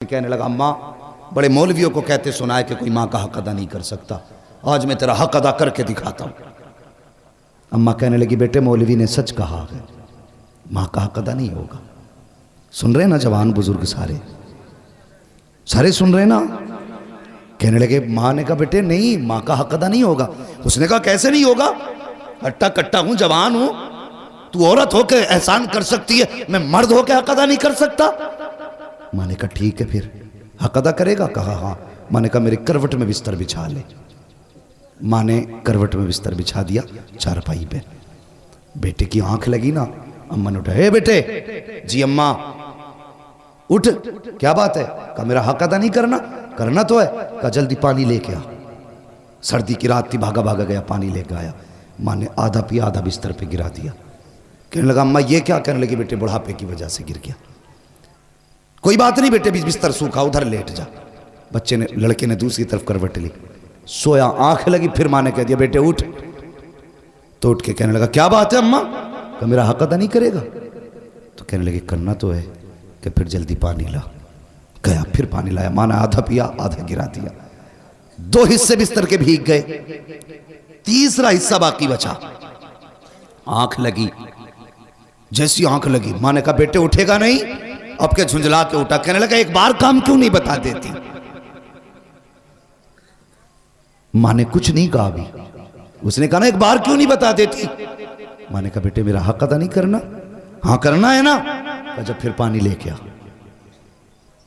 कहने लगा, अम्मा बड़े मौलवियों को कहते सुना है कि कोई माँ का हक अदा नहीं कर सकता, आज मैं तेरा हक अदा करके दिखाता हूँ। अम्मा कहने लगी, बेटे मौलवी ने सच कहा है, माँ का हक अदा नहीं होगा। सुन रहे ना जवान बुजुर्ग सारे सारे सुन रहे ना। कहने लगे, माँ ने कहा बेटे नहीं, माँ का हक अदा नहीं होगा। उसने कहा कैसे नहीं होगा, हट्टा कट्टा हूँ, जवान हूँ, तू औरत होके एहसान कर सकती है, मैं मर्द होके हक अदा नहीं कर सकता। माँ ने कहा ठीक है फिर हक अदा करेगा। कहा हाँ। माँ ने कहा मेरे करवट में बिस्तर बिछा ले। माँ ने करवट में बिस्तर बिछा दिया चारपाई पे। बेटे की आंख लगी ना, अम्मा ने उठा, हे बेटे। जी अम्मा। उठ, क्या बात है। कहा मेरा हक अदा नहीं करना। करना तो है। कहा जल्दी पानी लेके आ। सर्दी की रात थी, भागा भागा गया, पानी लेके आया। माँ ने आधा पिया, आधा बिस्तर पे गिरा दिया। कहने लगा अम्मा ये क्या। कहने लगी बेटे बुढ़ापे की वजह से गिर गया। कोई बात नहीं बेटे, बिस्तर सूखा, उधर लेट जा। बच्चे ने, लड़के ने दूसरी तरफ करवट ली, सोया, आंख लगी। फिर माँ ने कह दिया बेटे उठ। तो उठ के कहने लगा क्या बात है अम्मा। तो मेरा हक अदा नहीं करेगा। तो कहने लगी करना तो है। कि फिर जल्दी पानी ला। गया, फिर पानी लाया। माँ ने आधा पिया, आधा गिरा दिया। 2 हिस्से बिस्तर के भीग गए, तीसरा हिस्सा बाकी बचा। आंख लगी। जैसी आंख लगी, माँ ने कहा बेटे उठेगा नहीं। अब के झुंझला के उठा। कहने लगा एक बार काम क्यों नहीं बता देती। माँ ने कुछ नहीं कहा अभी। उसने कहा ना एक बार क्यों नहीं बता देती। माँ ने कहा बेटे मेरा हक अदा नहीं करना। हाँ करना है ना। कहा जब फिर पानी लेके आ।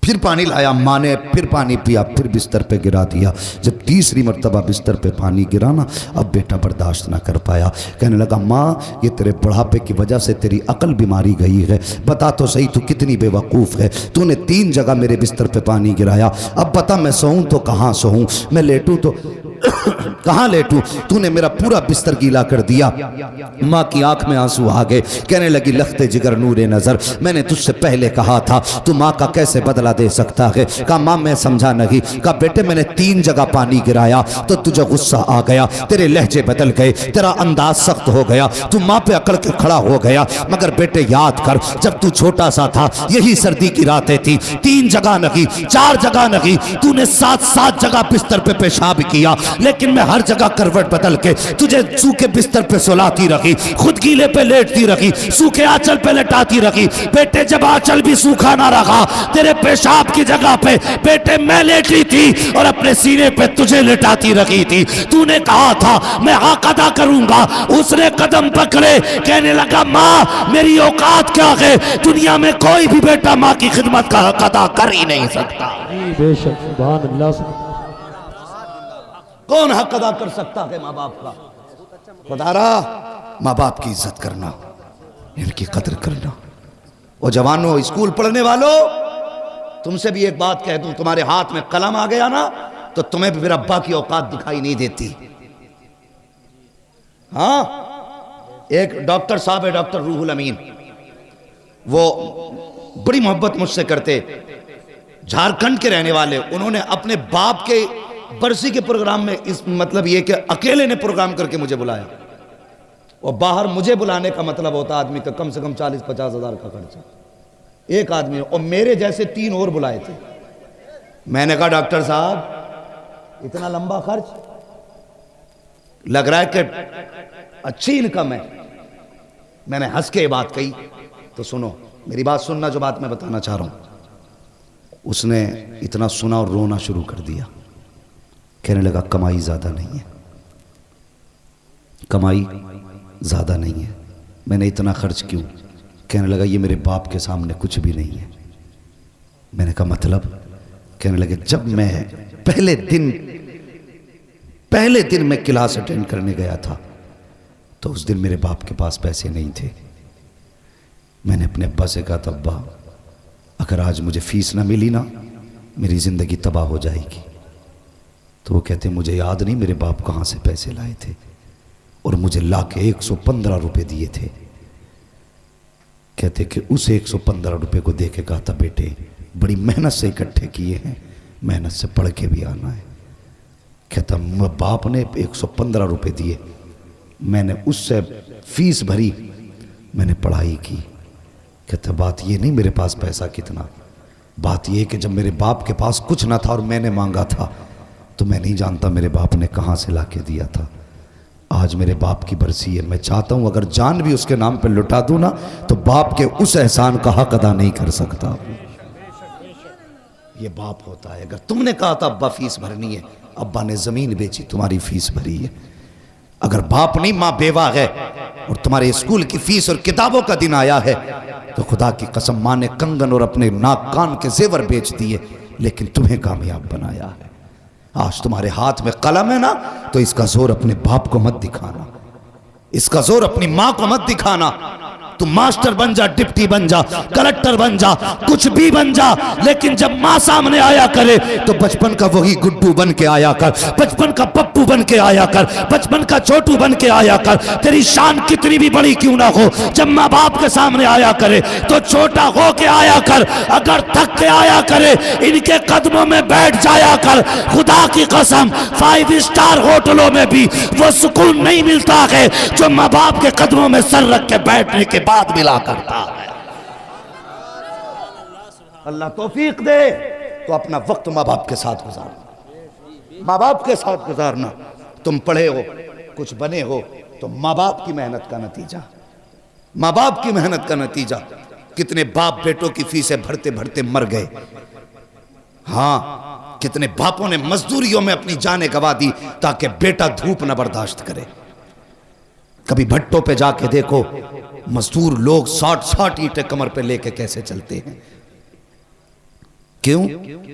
फिर पानी लाया। माँ ने फिर पानी पिया, फिर बिस्तर पे गिरा दिया। जब तीसरी मर्तबा बिस्तर पे पानी गिरा ना, अब बेटा बर्दाश्त ना कर पाया। कहने लगा माँ ये तेरे बुढ़ापे की वजह से तेरी अकल बीमारी गई है। बता तो सही तू कितनी बेवकूफ़ है। तूने 3 जगह मेरे बिस्तर पे पानी गिराया। अब बता मैं सोऊं तो कहाँ सोऊं, मैं लेटूं तो कहाँ लेटूं। तूने मेरा पूरा बिस्तर गीला कर दिया। माँ की आंख में आंसू आ गए। कहने लगी लखते जिगर नूरे नजर, मैंने तुझसे पहले कहा था तू माँ का कैसे बदला दे सकता है। कहा माँ मैं समझा नहीं। कहा बेटे मैंने 3 जगह पानी गिराया तो तुझे गुस्सा आ गया, तेरे लहजे बदल गए, तेरा अंदाज सख्त हो गया, तू माँ पे अकड़ के खड़ा हो गया। मगर बेटे याद कर जब तू छोटा सा था यही सर्दी की रातें थी, 3 जगह नहीं 4 जगह नहीं, तूने 7 जगह बिस्तर पे पेशाब किया, लेकिन मैं हर जगह करवट बदल के तुझे सूखे बिस्तर पे सुलाती रखी, खुद गीले पे लेटती रखी, सूखे आंचल पे लेटाती रखी। बेटे जब आंचल भी सूखा ना रखा, तेरे पेशाब की जगह पे बेटे मैं लेटी थी और अपने सीने पे तुझे लेटाती रखी थी। तूने कहा था मैं हक अदा करूंगा, उसने कदम पकड़े। कहने लगा माँ मेरी औकात क्या है, दुनिया में कोई भी बेटा माँ की खिदमत का हक अदा कर ही नहीं सकता। बेशक सुभान अल्लाह। कौन हक अदा कर सकता है माँ बाप का। खुदारा माँ बाप की इज्जत करना, इनकी कदर करना। और जवानों स्कूल पढ़ने वालों तुमसे भी एक बात कह दूं, तुम्हारे हाथ में कलम आ गया ना तो तुम्हें भी फिर अब्बा की औकात दिखाई नहीं देती। हाँ एक डॉक्टर साहब है, डॉक्टर रूहुल अमीन, वो बड़ी मोहब्बत मुझसे करते, झारखंड के रहने वाले। उन्होंने अपने बाप के बरसी के प्रोग्राम में इस मतलब ये कि अकेले ने प्रोग्राम करके मुझे बुलाया। और बाहर मुझे बुलाने का मतलब होता आदमी का कम से कम 40-50 हज़ार का खर्चा एक आदमी, और मेरे जैसे 3 और बुलाए थे। मैंने कहा डॉक्टर साहब इतना लंबा खर्च, लग रहा है कि अच्छी इनकम है। मैंने हंस के बात कही। तो सुनो मेरी बात सुनना, जो बात मैं बताना चाह रहा हूं। उसने इतना सुना और रोना शुरू कर दिया। कहने लगा कमाई ज़्यादा नहीं है, कमाई ज़्यादा नहीं है, मैंने इतना खर्च क्यों। कहने लगा ये मेरे बाप के सामने कुछ भी नहीं है। मैंने कहा मतलब। कहने लगे जब मैं पहले दिन मैं क्लास अटेंड करने गया था तो उस दिन मेरे बाप के पास पैसे नहीं थे। मैंने अपने अब्बा से कहा था अब्बा अगर आज मुझे फीस ना मिली ना मेरी ज़िंदगी तबाह हो जाएगी। तो वो कहते मुझे याद नहीं मेरे बाप कहाँ से पैसे लाए थे, और मुझे ला के 115 रुपये दिए थे। कहते कि उस 115 रुपये को दे के कहा था बेटे बड़ी मेहनत से इकट्ठे किए हैं, मेहनत से पढ़ के भी आना है। कहता बाप ने 115 रुपये दिए, मैंने उससे फीस भरी, मैंने पढ़ाई की। कहता बात ये नहीं मेरे पास पैसा कितना, बात यह कि जब मेरे बाप के पास कुछ ना था और मैंने मांगा था तो मैं नहीं जानता मेरे बाप ने कहाँ से ला के दिया था। आज मेरे बाप की बरसी है, मैं चाहता हूँ अगर जान भी उसके नाम पे लुटा दूँ ना तो बाप के उस एहसान का हक अदा नहीं कर सकता। ये बाप होता है। अगर तुमने कहा था अब्बा फीस भरनी है, अब्बा ने ज़मीन बेची, तुम्हारी फीस भरी है। अगर बाप नहीं माँ बेवा है और तुम्हारे स्कूल की फीस और किताबों का दिन आया है तो खुदा की कसम माँ ने कंगन और अपने नाक कान के जेवर बेच दिए लेकिन तुम्हें कामयाब बनाया है। आज तुम्हारे हाथ में कलम है ना तो इसका जोर अपने बाप को मत दिखाना, इसका जोर अपनी माँ को मत दिखाना। तुम मास्टर बन जा, डिप्टी बन जा, कलेक्टर बन जा, कुछ भी बन जा, लेकिन जब माँ सामने आया करे तो बचपन का वही गुड्डू बन के आया कर, बचपन का पप्पू बन के आया कर, बचपन का छोटू बन के आया कर। तेरी शान कितनी भी बड़ी क्यों ना हो, जब माँ बाप के सामने आया करे तो छोटा हो के आया कर। अगर थक के आया करे इनके कदमों में बैठ जाया कर। खुदा की कसम 5 स्टार होटलों में भी वो सुकून नहीं मिलता है जो माँ बाप के कदमों में सर रख के बैठने के बाद मिला करता है। अल्लाह तौफीक दे तो अपना वक्त माँ बाप के साथ गुजारना, माँ बाप के साथ गुजारना। तुम पढ़े हो, कुछ बने हो तो माँ बाप की मेहनत का नतीजा, माँ बाप की मेहनत का नतीजा। कितने बाप बेटों की फीसें भरते भरते मर गए। हाँ, कितने बापों ने मजदूरियों में अपनी जानें गंवा दी ताकि बेटा धूप न बर्दाश्त करे। कभी भट्टों पे जाके देखो मजदूर लोग 60-60 ईंटें कमर पे लेके कैसे चलते हैं। क्यों?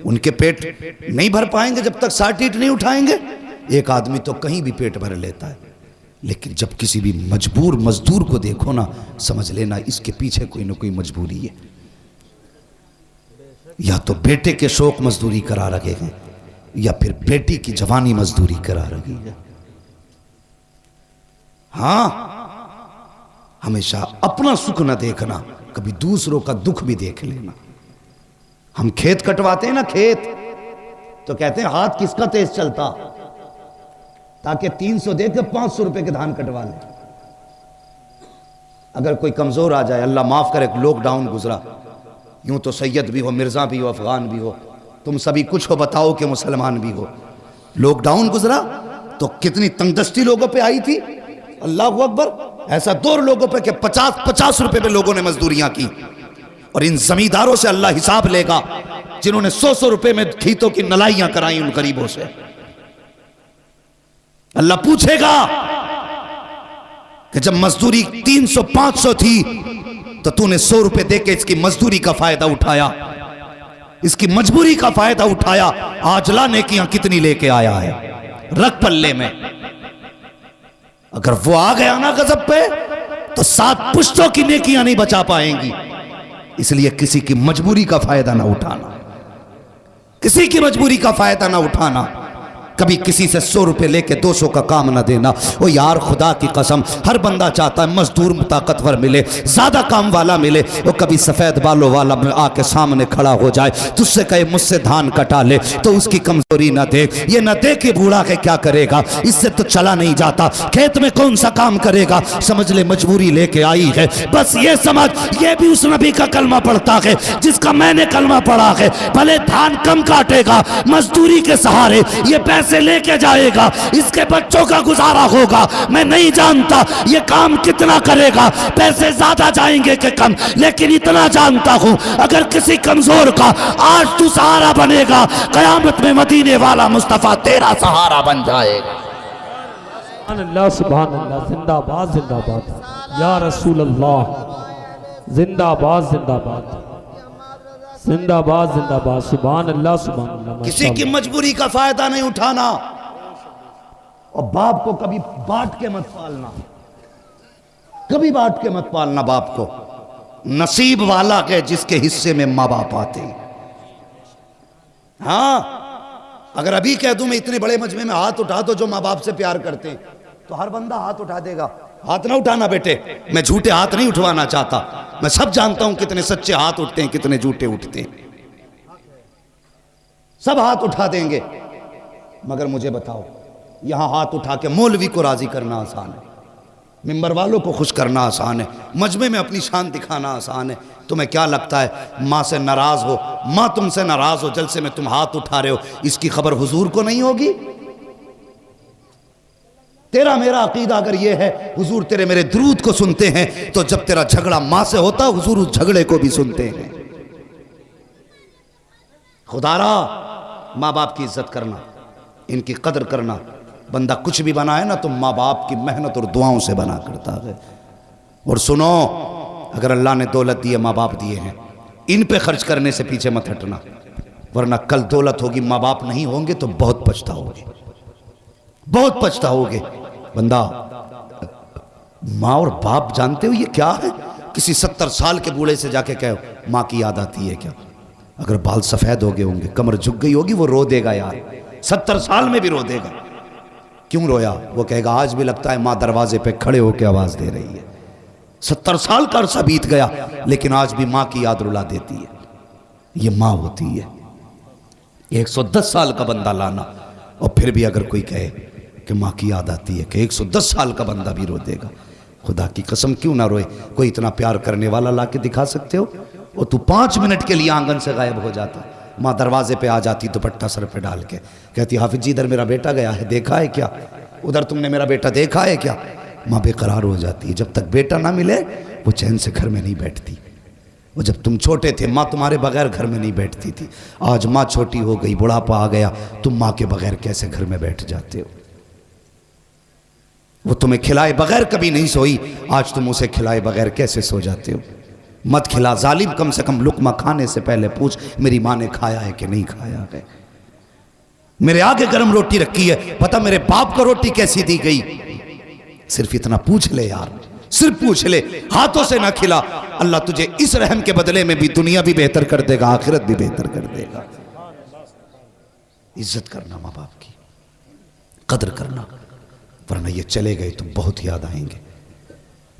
उनके पेट नहीं भर पाएंगे जब तक 60 ईंट नहीं उठाएंगे। एक आदमी तो कहीं भी पेट भर लेता है, लेकिन जब किसी भी मजबूर मजदूर को देखो ना समझ लेना इसके पीछे कोई ना कोई मजबूरी है। या तो बेटे के शौक मजदूरी करा रहे हैं या फिर बेटी की जवानी मजदूरी करा रही है। हाँ, हमेशा अपना सुख न देखना, कभी दूसरों का दुख भी देख लेना। हम खेत कटवाते हैं ना, खेत तो कहते हैं हाथ किसका तेज चलता, ताकि 300 देकर 500 रुपए के धान कटवा ले। अगर कोई कमजोर आ जाए, अल्लाह माफ करे, लॉकडाउन गुजरा, यूं तो सैयद भी हो, मिर्जा भी हो, अफगान भी हो, तुम सभी कुछ हो, बताओ कि मुसलमान भी हो। लॉकडाउन गुजरा तो कितनी तंगदस्ती लोगों पे आई थी। अल्लाह अकबर, ऐसा 2 लोगों पे कि 50-50 रुपए पे लोगों ने मजदूरियां की। और इन जमींदारों से अल्लाह हिसाब लेगा जिन्होंने 100-100 रुपए में खेतों की नलाइयां कराई उन गरीबों से। अल्लाह पूछेगा कि जब मजदूरी 300-500 थी तो तूने 100 रुपए देके इसकी मजदूरी का फायदा उठाया, इसकी मजबूरी का फायदा उठाया। आज ला नेकियां कितनी लेके आया है, रख पल्ले में। अगर वो आ गया ना गजब पे तो 7 पुश्तों की नेकियां नहीं बचा पाएंगी। इसलिए किसी की मजबूरी का फायदा ना उठाना, किसी की मजबूरी का फायदा ना उठाना। कभी किसी से 100 रुपए लेके 200 का काम ना देना। ओ यार, खुदा की कसम, हर बंदा चाहता है मजदूर ताकतवर मिले, ज्यादा काम वाला मिले। वो कभी सफेद बालों वाला आके सामने खड़ा हो जाए, तुझसे कहे मुझसे धान कटा ले, तो उसकी कमजोरी ना देख। ये ना देख के बूढ़ा के क्या करेगा, इससे तो चला नहीं जाता, खेत में कौन सा काम करेगा। समझ ले मजबूरी लेके आई है, बस ये समझ ये भी उस नबी का कलमा पढ़ता है जिसका मैंने कलमा पढ़ा है। भले धान कम काटेगा, मजदूरी के सहारे ये पैसे से लेके जाएगा, इसके बच्चों का गुजारा होगा। मैं नहीं जानता ये काम कितना करेगा, पैसे ज्यादा जाएंगे कि कम, लेकिन इतना जानता हूं अगर किसी कमजोर का आज तू सहारा बनेगा, कयामत में मदीने वाला मुस्तफा तेरा सहारा बन जाएगा। अल्लाह सुभान अल्लाह, जिंदाबाद जिंदाबाद या रसूल अल्लाह, जिंदाबाद जिंदाबाद जिंदाबाद जिंदाबाद, सुभान अल्लाह सुभान अल्लाह। किसी की मजबूरी का फायदा नहीं उठाना और बाप को कभी बांट के मत पालना, कभी बांट के मत पालना बाप को। नसीब वाला के जिसके हिस्से में माँ बाप आते हैं। हाँ, अगर अभी कह दूं मैं इतने बड़े मजमे में हाथ उठा दो जो माँ बाप से प्यार करते हैं, तो हर बंदा हाथ उठा देगा। हाथ ना उठाना बेटे, मैं झूठे हाथ नहीं उठवाना चाहता। मैं सब जानता हूं कितने सच्चे हाथ उठते हैं, कितने झूठे उठते हैं। सब हाथ उठा देंगे, मगर मुझे बताओ, यहां हाथ उठा के मौलवी को राजी करना आसान है? मिंबर वालों को खुश करना आसान है, मजमे में अपनी शान दिखाना आसान है। तुम्हें क्या लगता है माँ से नाराज हो, माँ तुमसे नाराज हो, जलसे में तुम हाथ उठा रहे हो, इसकी खबर हुजूर को नहीं होगी? तेरा मेरा अकीदा अगर ये है हुजूर तेरे मेरे दुरूद को सुनते हैं, तो जब तेरा झगड़ा माँ से होता हुजूर उस झगड़े को भी सुनते हैं। खुदारा माँ बाप की इज्जत करना, इनकी कदर करना। बंदा कुछ भी बना है ना तो माँ बाप की मेहनत और दुआओं से बना करता है। और सुनो, अगर अल्लाह ने दौलत दी है, माँ बाप दिए हैं, इन पे खर्च करने से पीछे मत हटना, वरना कल दौलत होगी माँ बाप नहीं होंगे तो बहुत पछताओगे, बहुत पछताओगे। बंदा माँ और बाप जानते हो ये क्या है? किसी 70 साल के बूढ़े से जाके कहो माँ की याद आती है क्या? अगर बाल सफेद हो गए होंगे, कमर झुक गई होगी, वो रो देगा यार, 70 साल में भी रो देगा। क्यों रोया? वो कहेगा आज भी लगता है माँ दरवाजे पे खड़े होकर आवाज दे रही है। 70 साल का अरसा बीत गया लेकिन आज भी माँ की याद रुला देती है। ये माँ होती है। 110 साल का बंदा लाना और फिर भी अगर कोई कहे कि माँ की याद आती है, कि 110 साल का बंदा भी रो देगा। खुदा की कसम क्यों ना रोए? कोई इतना प्यार करने वाला ला के दिखा सकते हो? और तू 5 मिनट के लिए आंगन से गायब हो जाता, माँ दरवाजे पे आ जाती दुपट्टा सर पे डाल के, कहती हाफिज जी इधर मेरा बेटा गया है, देखा है क्या? उधर तुमने मेरा बेटा देखा है क्या? माँ बेकरार हो जाती है। जब तक बेटा ना मिले वो चैन से घर में नहीं बैठती। वो जब तुम छोटे थे माँ तुम्हारे बगैर घर में नहीं बैठती थी। आज माँ छोटी हो गई, बुढ़ापा आ गया, तुम माँ के बगैर कैसे घर में बैठ जाते हो? वो तुम्हें खिलाए बगैर कभी नहीं सोई, आज तुम उसे खिलाए बगैर कैसे सो जाते हो? मत खिला जालिम, कम से कम लुकमा खाने से पहले पूछ मेरी माँ ने खाया है कि नहीं खाया है। मेरे आगे गर्म रोटी रखी है, पता मेरे बाप को रोटी कैसी दी गई? सिर्फ इतना पूछ ले यार, सिर्फ पूछ ले। हाथों से ना खिला, अल्लाह तुझे इस रहम के बदले में भी दुनिया भी बेहतर कर देगा, आखिरत भी बेहतर कर देगा। इज्जत करना माँ बाप की, कदर करना, वरना ये चले गए तो बहुत याद आएंगे।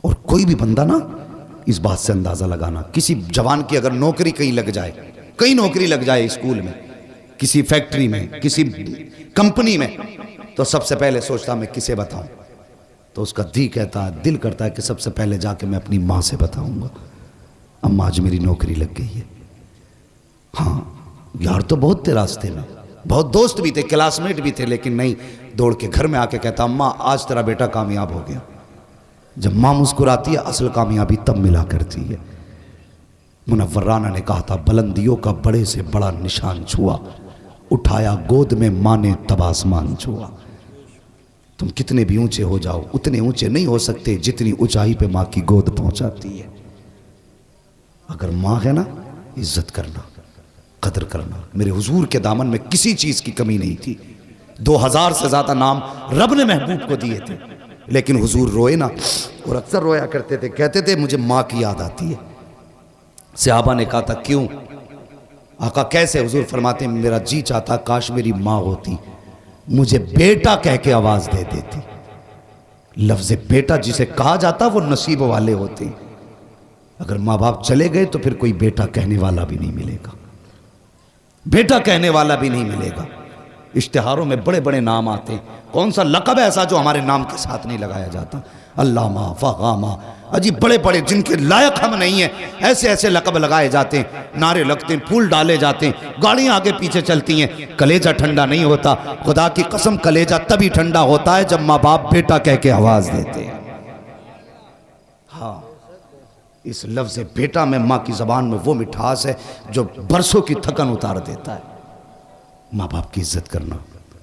और कोई भी बंदा ना इस बात से अंदाजा लगाना, किसी जवान की अगर नौकरी कहीं लग जाए, कहीं नौकरी लग जाए, स्कूल में, किसी फैक्ट्री में, किसी कंपनी में, तो सबसे पहले सोचता मैं किसे बताऊं? तो उसका दिल करता है कि सबसे पहले जाके मैं अपनी माँ से बताऊंगा, अम्मा आज मेरी नौकरी लग गई है। हाँ यार तो बहुत थे रास्ते में, बहुत दोस्त भी थे, क्लासमेट भी थे, लेकिन नहीं, दौड़ के घर में आके कहता अम्मा आज तेरा बेटा कामयाब हो गया। जब माँ मुस्कुराती है असल कामयाबी तब मिला करती है। मुनव्वर राना ने कहा था बुलंदियों का बड़े से बड़ा निशान छुआ, उठाया गोद में माँ ने तब आसमान छुआ। तुम कितने भी ऊंचे हो जाओ उतने ऊंचे नहीं हो सकते जितनी ऊंचाई पे माँ की गोद पहुंचाती है। अगर माँ है ना, इज्जत करना, कदर करना। मेरे हुजूर के दामन में किसी चीज की कमी नहीं थी। 2000 से ज्यादा नाम रब ने महबूब को दिए थे, लेकिन हुजूर रोए ना, और अक्सर रोया करते थे, कहते थे मुझे माँ की याद आती है। सहाबा ने कहा था क्यों? आका कैसे? हुजूर फरमाते मेरा जी चाहता काश मेरी माँ होती, मुझे बेटा कह के आवाज दे देती। लफ्ज बेटा जिसे कहा जाता वो नसीब वाले होते। अगर माँ बाप चले गए तो फिर कोई बेटा कहने वाला भी नहीं मिलेगा, बेटा कहने वाला भी नहीं मिलेगा। इश्तिहारों में बड़े बड़े नाम आते हैं, कौन सा लक़ब ऐसा जो हमारे नाम के साथ नहीं लगाया जाता? अल्लामा, फ़ग़ामा, अजी बड़े बड़े जिनके लायक हम नहीं हैं, ऐसे ऐसे लक़ब लगाए जाते हैं, नारे लगते हैं, फूल डाले जाते हैं, गाड़ियाँ आगे पीछे चलती हैं, कलेजा ठंडा नहीं होता। खुदा की कसम कलेजा तभी ठंडा होता है जब माँ बाप बेटा कह के आवाज़ देते हैं। हाँ, इस लफ्ज़ बेटा में माँ की ज़बान में वो मिठास है जो बरसों की थकन उतार देता है। माँ बाप की इज्जत करना,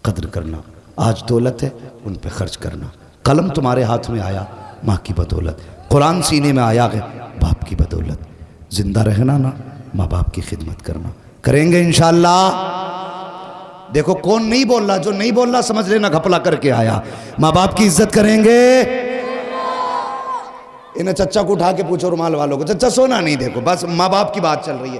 कदर करना। आज दौलत है उन पे खर्च करना। कलम तुम्हारे हाथ में आया माँ की बदौलत, कुरान सीने में आया है बाप की बदौलत। जिंदा रहना ना, माँ बाप की खिदमत करना, करेंगे इंशाअल्लाह। देखो कौन नहीं बोल रहा, जो नहीं बोल रहा समझ लेना घपला करके आया। माँ बाप की इज्जत करेंगे। इन्हें चच्चा को उठा के पूछो रुमाल वालों को, चच्चा सोना नहीं, देखो बस माँ बाप की बात चल रही है।